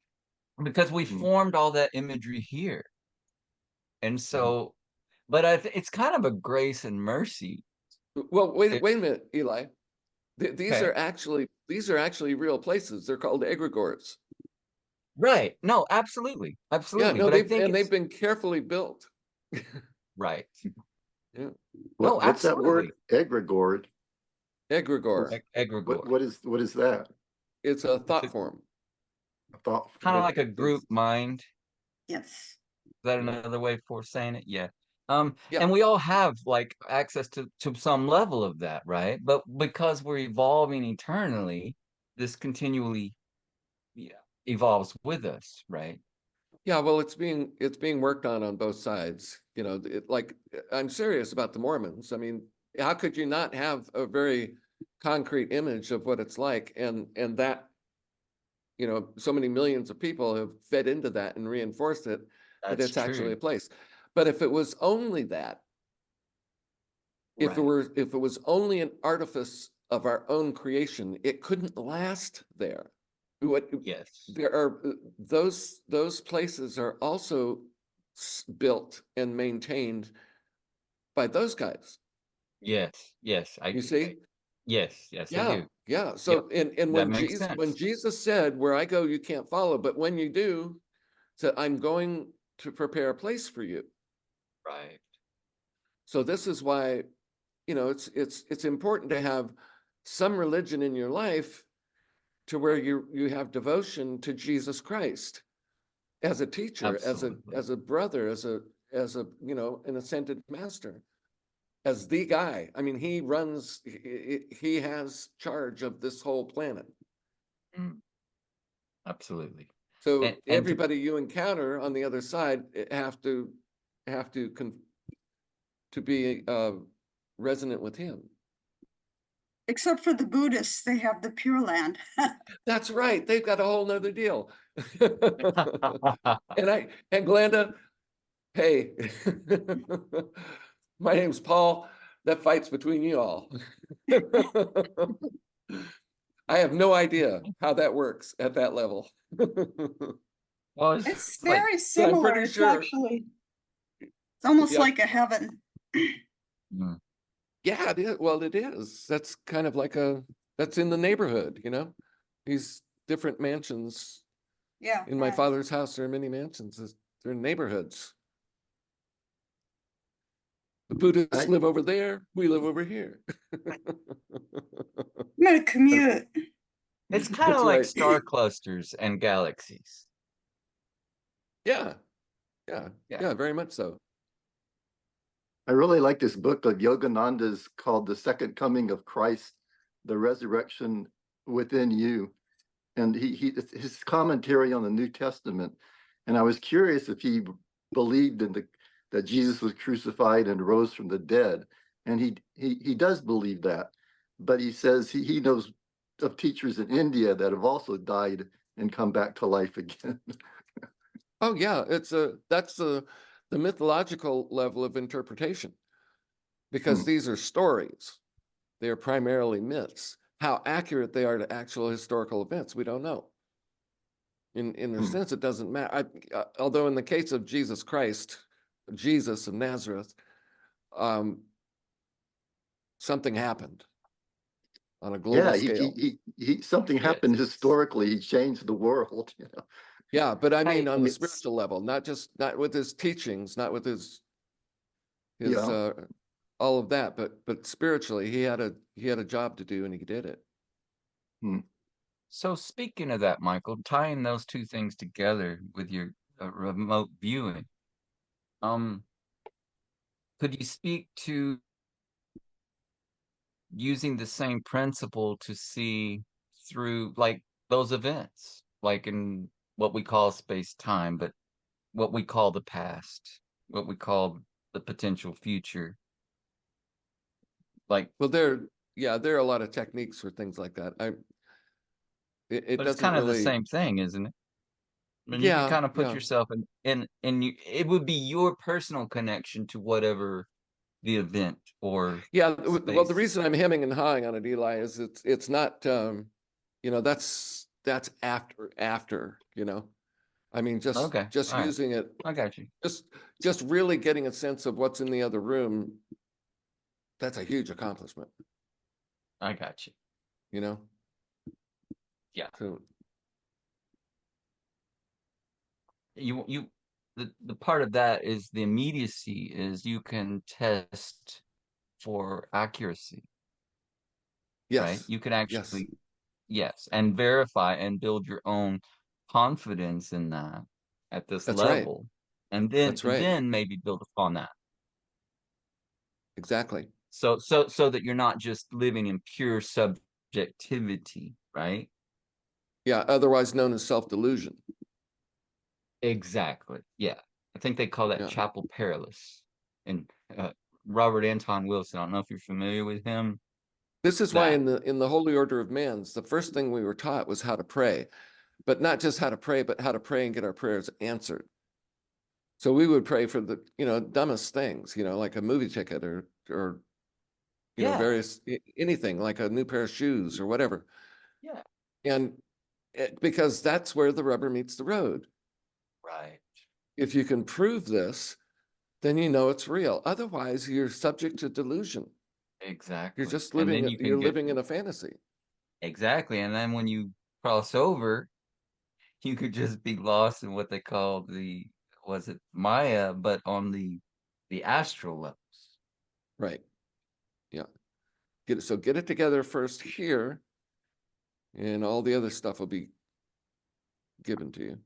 Because we formed all that imagery here. And so, but it's kind of a grace and mercy. Well, wait a minute, Eli. These Okay. are actually real places. They're called egregores. Right. No, absolutely. Yeah, Absolutely. no, But I think they've been carefully built. right. Yeah. No, What's that word? absolutely. Egregore. Egregore. Egregore. What is that? It's a thought form. I thought Kind of It- like a group it's- mind. Yes. Is that another way for saying it? Yeah. Yeah. And we all have like access to some level of that, right? But because we're evolving eternally, this continually evolves with us, right? Yeah, well, it's being worked on both sides. I'm serious about the Mormons. I mean, how could you not have a very concrete image of what it's like, and that, so many millions of people have fed into that and reinforced it, that That's it's actually a true. place. But if it was only that, if it was only an artifice of our own creation, it couldn't last there. Yes. There are those places are also built and maintained by those guys. Yes. Yes. You see? Yes. I Yeah, do. yeah. So and That when makes Jesus said, "Where I go, you can't follow, but when you do," said, "I'm going to prepare a place for you." Right. So this is why, it's important to have some religion in your life to where you have devotion to Jesus Christ as a teacher, Absolutely. as a brother, as a an ascended master, as the guy. I mean, he has charge of this whole planet. Mm. Absolutely. So And everybody you encounter on the other side have to be resonant with him. Except for the Buddhists, they have the Pure Land. That's right. They've got a whole nother deal. And Glenda, hey, my name's Paul. That fight's between you all. I have no idea how that works at that level. well, It's like, very I'm similar. pretty It's sure. actually, it's almost Yep. like a heaven. mm, Yeah, it is. Well, it is. That's kind of like that's in the neighborhood, these different mansions. Yeah. In my right. father's house, there are many mansions. They're neighborhoods. The Buddhists live over there. We live over here. I'm gonna commute. it's kind That's of like right. star clusters and galaxies. Yeah, Yeah. very much so. I really like this book of Yogananda's called The Second Coming of Christ, The Resurrection Within You. And his commentary on the New Testament. And I was curious if he believed in that Jesus was crucified and rose from the dead. And he does believe that. But he says he knows of teachers in India that have also died and come back to life again. Oh yeah, that's the mythological level of interpretation, because Hmm. these are stories. They are primarily myths. How accurate they are to actual historical events, we don't know. In a Hmm. sense, it doesn't matter. Although in the case of Jesus Christ, Jesus of Nazareth, um, something happened on a global Yeah, scale. something happened Yes. historically. He changed the world, you know. Yeah, but I mean Right. on And the it's spiritual level, not with his teachings, not with his Yeah. all of that, but spiritually, he had a job to do and he did it. Hmm. so speaking of that, Michael, tying those two things together with your remote viewing, um, could you speak to using the same principle to see through like those events, like in what we call space time, but what we call the past, what we call the potential future? Like, Well, there are a lot of techniques for things like that. It but it's doesn't kind of the really, same thing, isn't it? I mean, you could yeah, kind of put yeah, yourself in you, it would be your personal connection to whatever the event or yeah. Well, the space. reason I'm hemming and hawing on it, Eli, is it's not, that's after, I mean, Okay, just all right, using it, I got you. just just really getting a sense of what's in the other room. That's a huge accomplishment, I got you. you know. Yeah. So You the part of that is the immediacy is you can test for accuracy, right? yes, You can yes, actually, yes, and verify and build your own confidence in that at this that's right, level, and then that's right, maybe build upon that. exactly. So that you're not just living in pure subjectivity, right? Yeah, otherwise known as self-delusion. Exactly. Yeah. I think they call that Yeah. chapel perilous. And Robert Anton Wilson, I don't know if you're familiar with him. This is why That. in the Holy Order of Mans, the first thing we were taught was how to pray, but not just how to pray, but how to pray and get our prayers answered. So we would pray for the, dumbest things, like a movie ticket or Yeah. various anything like a new pair of shoes or whatever. Yeah. And because that's where the rubber meets the road. Right. If you can prove this, then you know it's real. Otherwise, you're subject to delusion. You're Exactly. just And then you can you're get living in a fantasy. exactly. And then when you cross over, you could just be lost in what they call the was it Maya, but on the astral levels. Right. Yeah. Get it together first here, and all the other stuff will be given to you.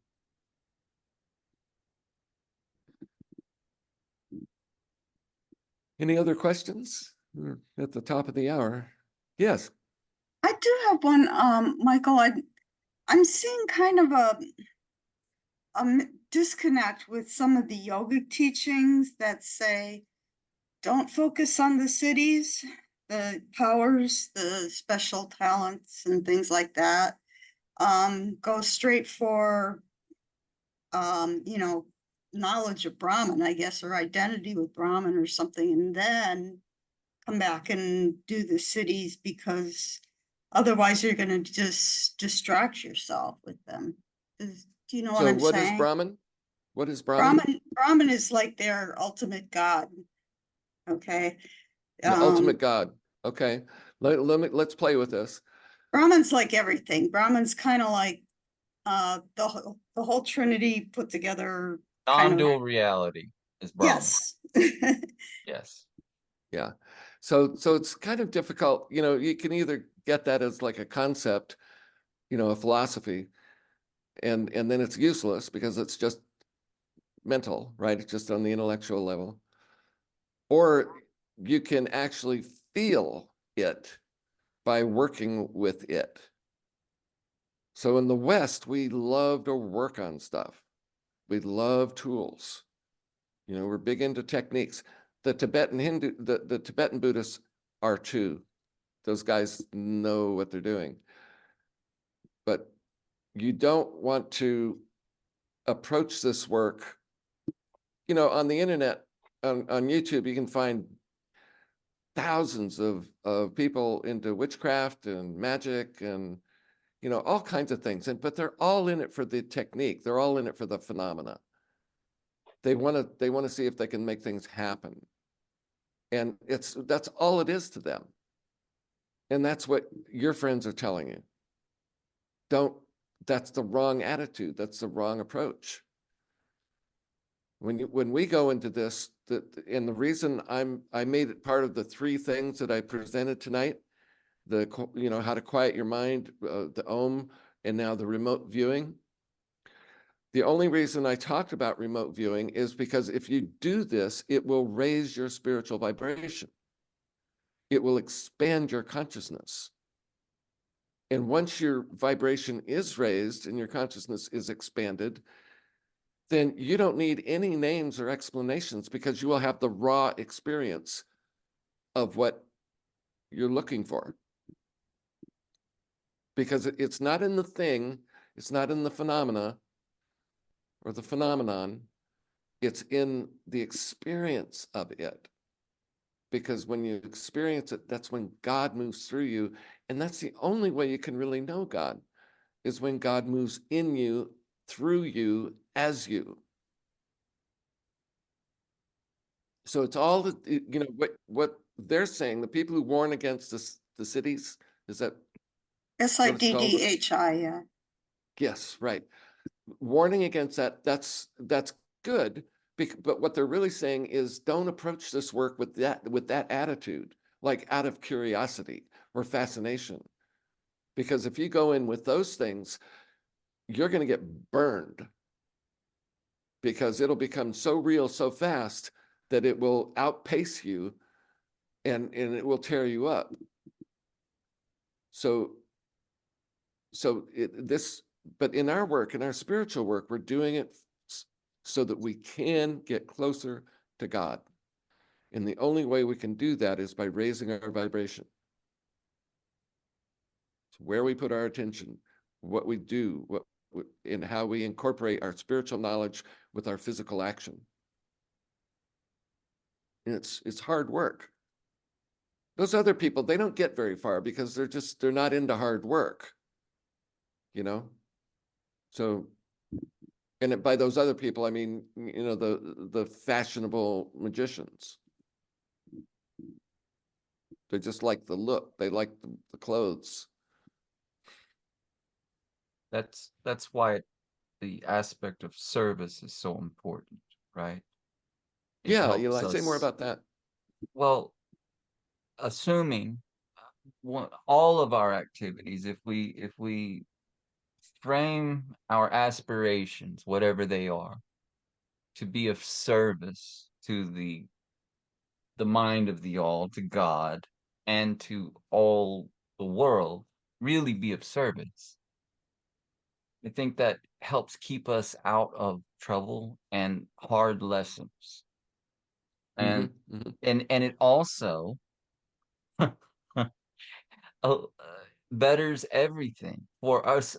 Any other questions? We're at the top of the hour. Yes. I do have one, Michael. I'm seeing kind of a disconnect with some of the yogic teachings that say, don't focus on the cities, the powers, the special talents and things like that. Go straight for, knowledge of Brahman, I guess, or identity with Brahman or something, and then come back and do the cities, because otherwise you're going to just distract yourself with them. Do you know what So I'm what is saying? Brahman? What is Brahman? Brahman is like their ultimate god. Okay. The ultimate God. Okay. Let's play with this. Brahman's like everything. Brahman's kind of like the whole Trinity put together, kind of. Non-dual reality is Brahman. Yes. Yes. Yeah. So it's kind of difficult, you can either get that as like a concept, a philosophy, and then it's useless because it's just mental, right? It's just on the intellectual level. Or you can actually feel it by working with it. So in the West, we love to work on stuff. We love tools. We're big into techniques. The Tibetan Buddhists are too. Those guys know what they're doing. But you don't want to approach this work, you know, on the internet, on YouTube, you can find thousands of people into witchcraft and magic and, you know, all kinds of things. But they're all in it for the technique. They're all in it for the phenomena. They want to see if they can make things happen. And that's all it is to them. And that's what your friends are telling you. That's the wrong attitude. That's the wrong approach. When we go into this, and the reason I made it part of the 3 things that I presented tonight, you know, how to quiet your mind, the Om, and now the remote viewing. The only reason I talked about remote viewing is because if you do this, it will raise your spiritual vibration. It will expand your consciousness. And once your vibration is raised and your consciousness is expanded, then you don't need any names or explanations because you will have the raw experience of what you're looking for. Because it's not in the thing, it's not in the phenomena or the phenomenon, it's in the experience of it. Because when you experience it, that's when God moves through you. And that's the only way you can really know God, is when God moves in you, through you, as you. So it's all, you know, what they're saying, the people who warn against the cities, is that what it's called? SIDDHI, yeah. Yes, right. Warning against that, that's good. But what they're really saying is don't approach this work with that attitude, like out of curiosity or fascination. Because if you go in with those things, you're going to get burned, because it'll become so real so fast that it will outpace you and it will tear you up. But in our work, in our spiritual work, we're doing it so that we can get closer to God. And the only way we can do that is by raising our vibration. It's where we put our attention, what we do, and how we incorporate our spiritual knowledge with our physical action. And it's hard work. Those other people, they don't get very far because they're not into hard work, you know? So, and by those other people, I mean, you know, the fashionable magicians. They just like the look. They like the clothes. That's why the aspect of service is so important, right? It Yeah, helps you like say more us. about that. Well, assuming all of our activities, if we frame our aspirations, whatever they are, to be of service to the mind of the all, to God, and to all the world, really be of service. I think that helps keep us out of trouble and hard lessons. And and it also betters everything for us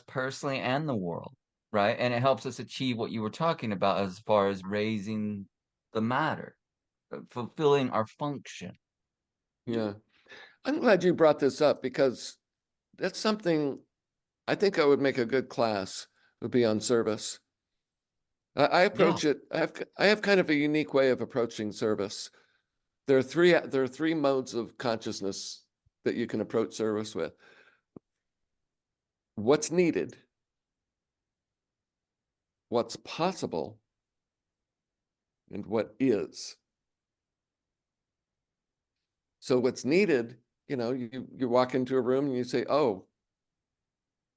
personally and the world, right? And it helps us achieve what you were talking about as far as raising the matter, fulfilling our function. Yeah. I'm glad you brought this up because that's something I think I would make a good class, would be on service. I approach it, I have kind of a unique way of approaching service. There are three modes of consciousness that you can approach service with. What's needed, what's possible, and what is. So what's needed, you know, you walk into a room and you say, oh,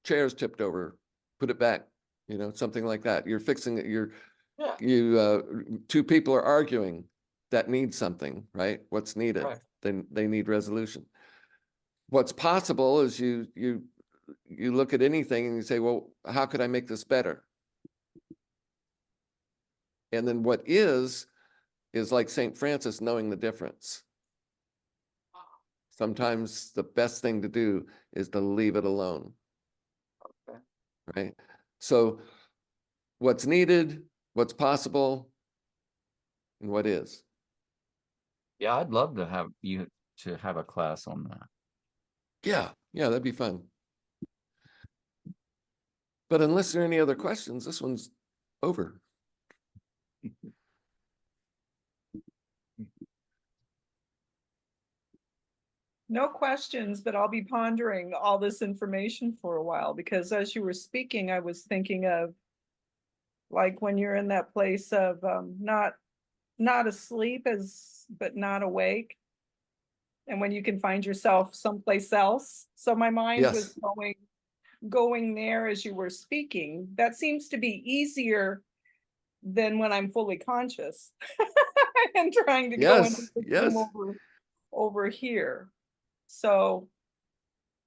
chair's tipped over, put it back, you know, something like that. You're fixing it, two people are arguing that need something, right? What's needed? Right. Then they need resolution. What's possible is you look at anything and you say, well, how could I make this better? And then what is like St. Francis knowing the difference. Sometimes the best thing to do is to leave it alone. Okay. Right? So what's needed, what's possible, and what is. Yeah, I'd love to have you to have a class on that. Yeah, that'd be fun. But unless there are any other questions, this one's over. No questions, but I'll be pondering all this information for a while, because as you were speaking, I was thinking of like when you're in that place of not asleep but not awake, and when you can find yourself someplace else. So my mind was Yes. going there as you were speaking. That seems to be easier than when I'm fully conscious and trying to go into the room over here. So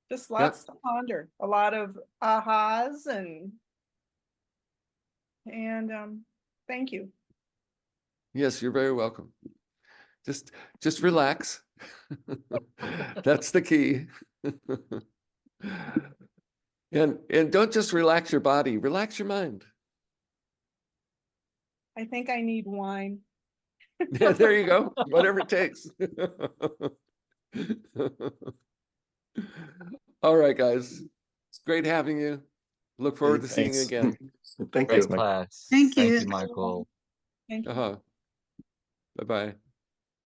just lots to ponder, a lot of ahas, and thank you. Yes, you're very welcome. Just relax. That's the key. And don't just relax your body, relax your mind. I think I need wine. Yeah, there you go. Whatever it takes. All right, guys. It's great having you. Look forward to seeing you Thanks. again. Thank Great you. class. Thank Thank you. you, Michael. Thank you. Bye-bye.